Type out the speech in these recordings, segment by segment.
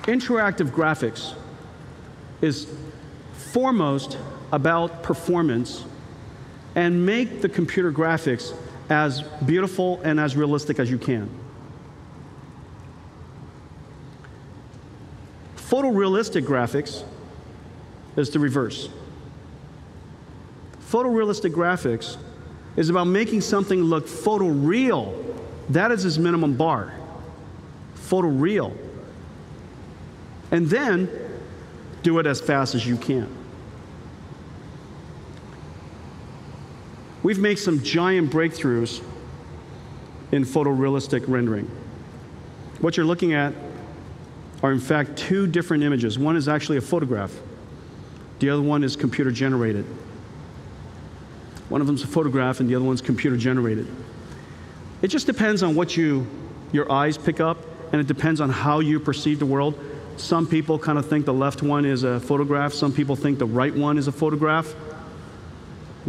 Interactive graphics is foremost about performance and make the computer graphics as beautiful and as realistic as you can. Photorealistic graphics is the reverse. Photorealistic graphics is about making something look photoreal. That is its minimum bar. Photoreal. And then do it as fast as you can. We've made some giant breakthroughs in photorealistic rendering. What you're looking at are, in fact, two different images. One is actually a photograph. The other one is computer generated. One of them is a photograph and the other one's computer generated. It just depends on what your eyes pick up, and it depends on how you perceive the world. Some people kind of think the left one is a photograph. Some people think the right one is a photograph.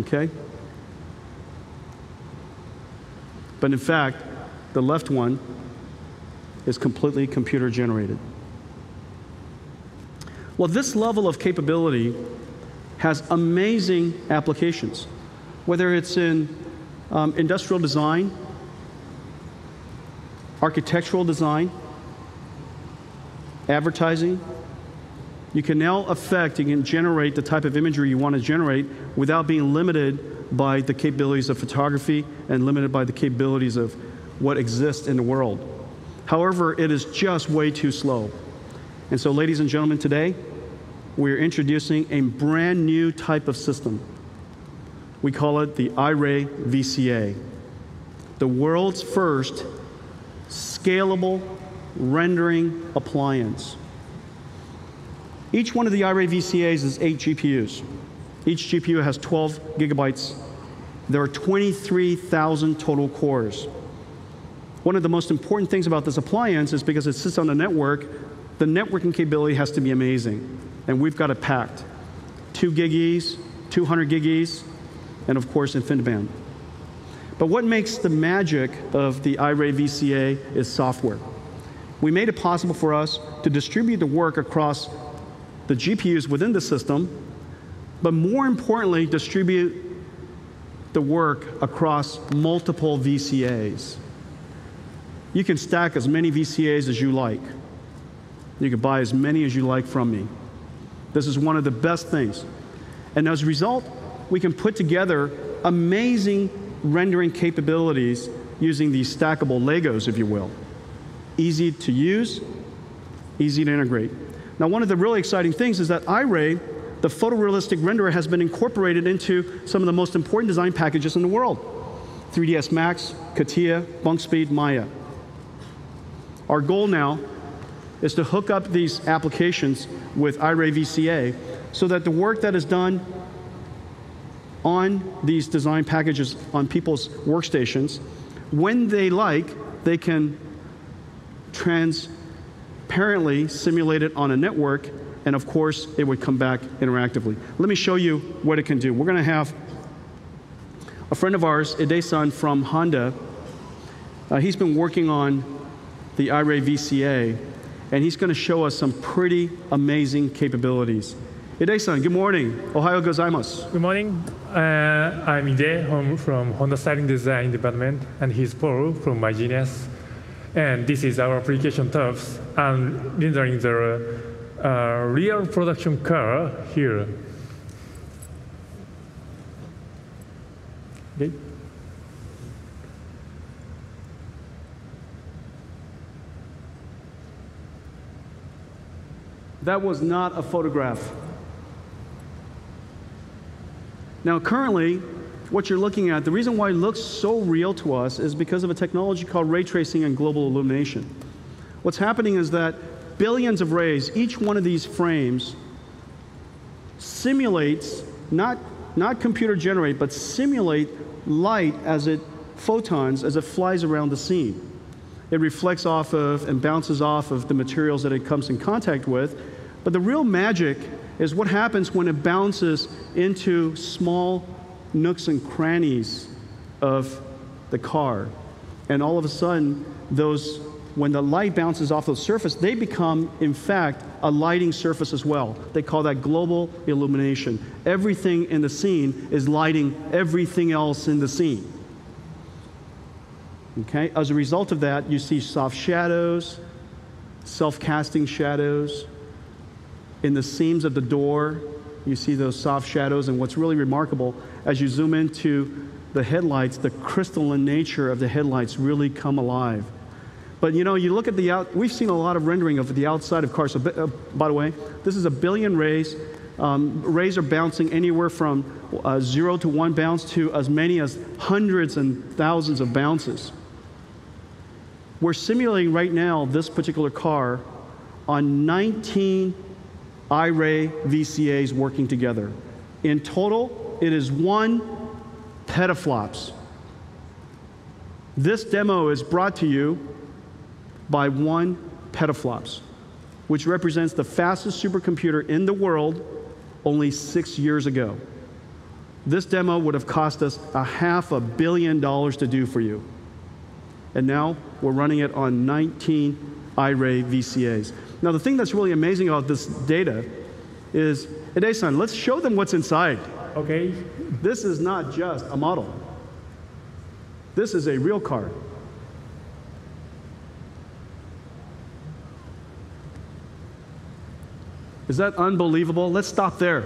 Okay? But in fact, the left one is completely computer generated. Well, this level of capability has amazing applications, whether it's in industrial design, architectural design, advertising. You can now affect, you can generate the type of imagery you want to generate without being limited by the capabilities of photography and limited by the capabilities of what exists in the world. However, it is just way too slow. And so, ladies and gentlemen, today, we're introducing a brand new type of system. We call it the Iray VCA, the world's first scalable rendering appliance. Each one of the Iray VCAs is 8 GPUs. Each GPU has 12 gigabytes. There are 23,000 total cores. One of the most important things about this appliance is because it sits on the network, the networking capability has to be amazing. And we've got it packed. 2 GeEs, 200 GeEs, and of course, InfiniBand. But what makes the magic of the Iray VCA is software. We made it possible for us to distribute the work across the GPUs within the system, but more importantly, distribute the work across multiple VCAs. You can stack as many VCAs as you like. You can buy as many as you like from me. This is one of the best things. And as a result, we can put together amazing rendering capabilities using these stackable Legos, if you will. Easy to use, easy to integrate. Now, one of the really exciting things is that Iray, the photorealistic renderer, has been incorporated into some of the most important design packages in the world. 3ds Max, CATIA, BunkSpeed, Maya. Our goal now is to hook up these applications with Iray VCA so that the work that is done on these design packages on people's workstations, when they like, they can transparently simulate it on a network, and of course, it would come back interactively. Let me show you what it can do. We're going to have a friend of ours, Iday-san from Honda. He's been working on the Iray VCA, and he's going to show us some pretty amazing capabilities. Iday-san, good morning. Ohayo gozaimasu. Good morning. I'm Ide from Honda Styling Design Department, and he's Paul from MyGenius. And this is our application tubs. I'm rendering the real production car here. Okay. That was not a photograph. Now, currently, what you're looking at, the reason why it looks so real to us is because of a technology called ray tracing and global illumination. What's happening is that billions of rays, each one of these frames simulates, not computer generate, but simulate light as photons as it flies around the scene. It reflects off of and bounces off of the materials that it comes in contact with. But the real magic is what happens when it bounces into small nooks and crannies of the car. And all of a sudden, those when the light bounces off the surface, they become, in fact, a lighting surface as well. They call that global illumination. Everything in the scene is lighting everything else in the scene. Okay? As a result of that, you see soft shadows, self-casting shadows. In the seams of the door, you see those soft shadows. And what's really remarkable, as you zoom into the headlights, the crystalline nature of the headlights really come alive. But you know, you look at we've seen a lot of rendering of the outside of cars. So, by the way, this is 1 billion rays. Rays are bouncing anywhere from 0 to 1 bounce to as many as hundreds and thousands of bounces. We're simulating right now this particular car on 19 Iray VCAs working together. In total, it is 1 petaflops. This demo is brought to you by 1 petaflops, which represents the fastest supercomputer in the world only 6 years ago. This demo would have cost us $500 million to do for you. And now we're running it on 19 Iray VCAs. Now the thing that's really amazing about this data is, Ide-san, let's show them what's inside. Okay. This is not just a model. This is a real car. Is that unbelievable? Let's stop there.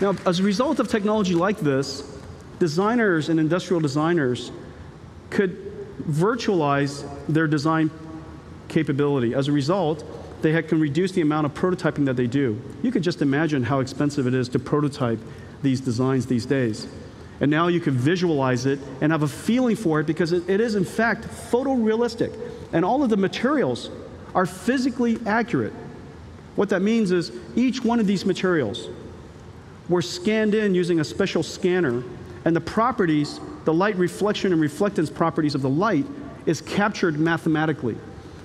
Now, as a result of technology like this, designers and industrial designers could virtualize their design capability. As a result, they can reduce the amount of prototyping that they do. You could just imagine how expensive it is to prototype these designs these days. And now you can visualize it and have a feeling for it because it is, in fact, photorealistic. And all of the materials are physically accurate. What that means is each one of these materials were scanned in using a special scanner, and the properties, the light reflection and reflectance properties of the light is captured mathematically.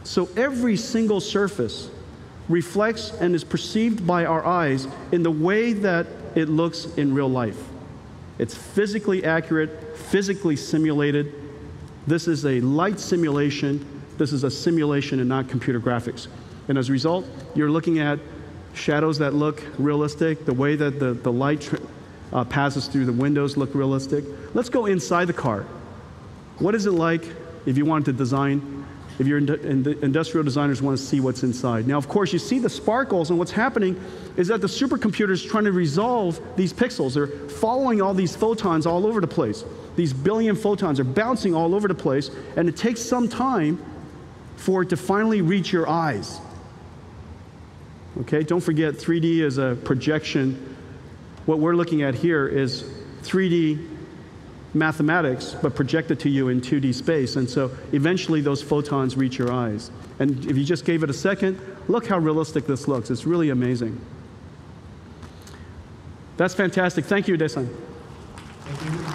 So every single surface reflects and is perceived by our eyes in the way that it looks in real life. It's physically accurate, physically simulated. This is a light simulation. This is a simulation and not computer graphics. And as a result, you're looking at shadows that look realistic, the way that the light passes through the windows look realistic. Let's go inside the car. What is it like if you wanted to design, if your industrial designers want to see what's inside? Now, of course, you see the sparkles, and what's happening is that the supercomputer is trying to resolve these pixels. They're following all these photons all over the place. These billion photons are bouncing all over the place, and it takes some time for it to finally reach your eyes. Okay, don't forget 3D is a projection. What we're looking at here is 3D mathematics, but projected to you in 2D space. And so eventually those photons reach your eyes. And if you just gave it a second, look how realistic this looks. It's really amazing. That's fantastic. Thank you, Ide-san. Thank you.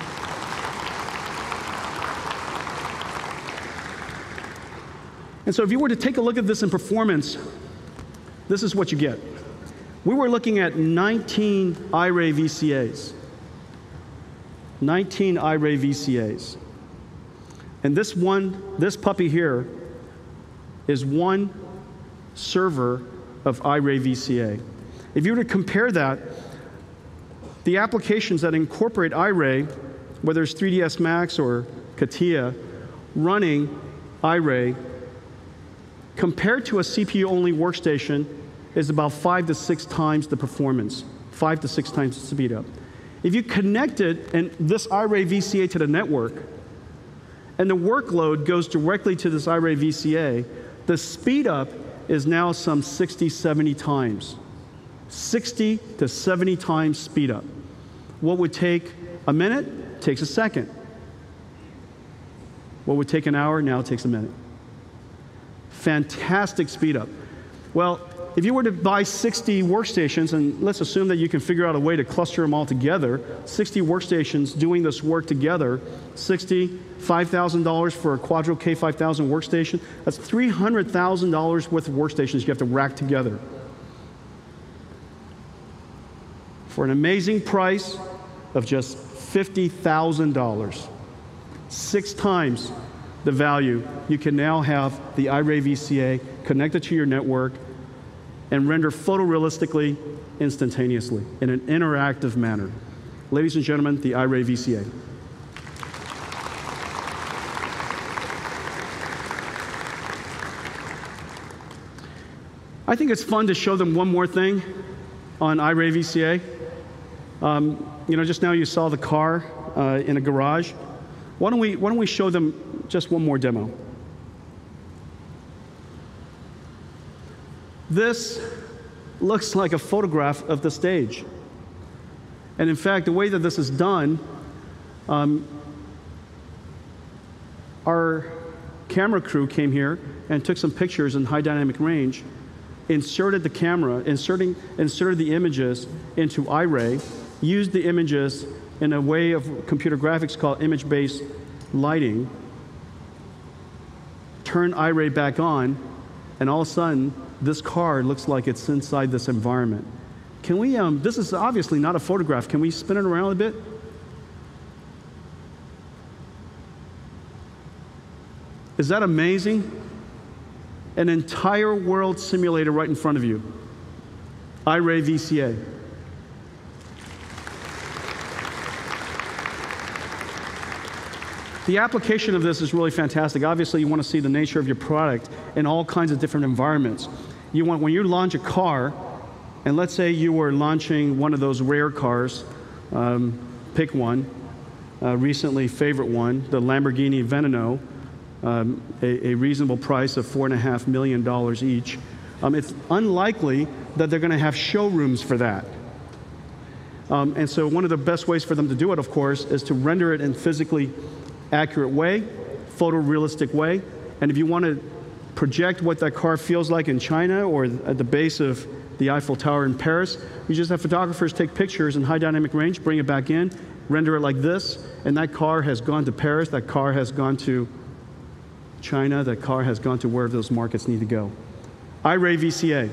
And so if you were to take a look at this in performance, this is what you get. We were looking at 19 Iray VCAs. 19 Iray VCAs. And this puppy here is 1 server of Iray VCA. If you were to compare that, the applications that incorporate Iray, whether it's 3ds Max or CATIA, running Iray, compared to a CPU-only workstation, is about 5 to 6 times the performance, 5 to 6 times the speed up. If you connected this Iray VCA to the network, and the workload goes directly to this Iray VCA, the speed up is now some 60, 70 times. 60 to 70 times speed up. What would take a minute takes a second. What would take an hour now takes a minute. Fantastic speed up. Well, if you were to buy 60 workstations, and let's assume that you can figure out a way to cluster them all together, 60 workstations doing this work together, $5,000 for a Quadro K5000 workstation, that's $300,000 worth of workstations you have to rack together. For an amazing price of just $50,000, 6 times the value, you can now have the Iray VCA connected to your network and render photorealistically instantaneously in an interactive manner. Ladies and gentlemen, the Iray VCA. I think it's fun to show them one more thing on Iray VCA. You know, just now you saw the car in a garage. Why don't we show them just one more demo? This looks like a photograph of the stage. And in fact, the way that this is done, our camera crew came here and took some pictures in high dynamic range, inserted the camera, inserted the images into Iray, used the images in a way of computer graphics called image-based lighting, turned Iray back on, and all of a sudden, this car looks like it's inside this environment. Can we, this is obviously not a photograph. Can we spin it around a bit? Is that amazing? An entire world simulator right in front of you. Iray VCA. The application of this is really fantastic. Obviously, you want to see the nature of your product in all kinds of different environments. You want, when you launch a car, and let's say you were launching one of those rare cars, pick one, recently favorite one, the Lamborghini Veneno, a reasonable price of $4.5 million each. It's unlikely that they're going to have showrooms for that. And so one of the best ways for them to do it, of course, is to render it in physically accurate way, photorealistic way. And if you want to project what that car feels like in China or at the base of the Eiffel Tower in Paris, you just have photographers take pictures in high dynamic range, bring it back in, render it like this, and that car has gone to Paris, that car has gone to China, that car has gone to wherever those markets need to go. Iray VCA.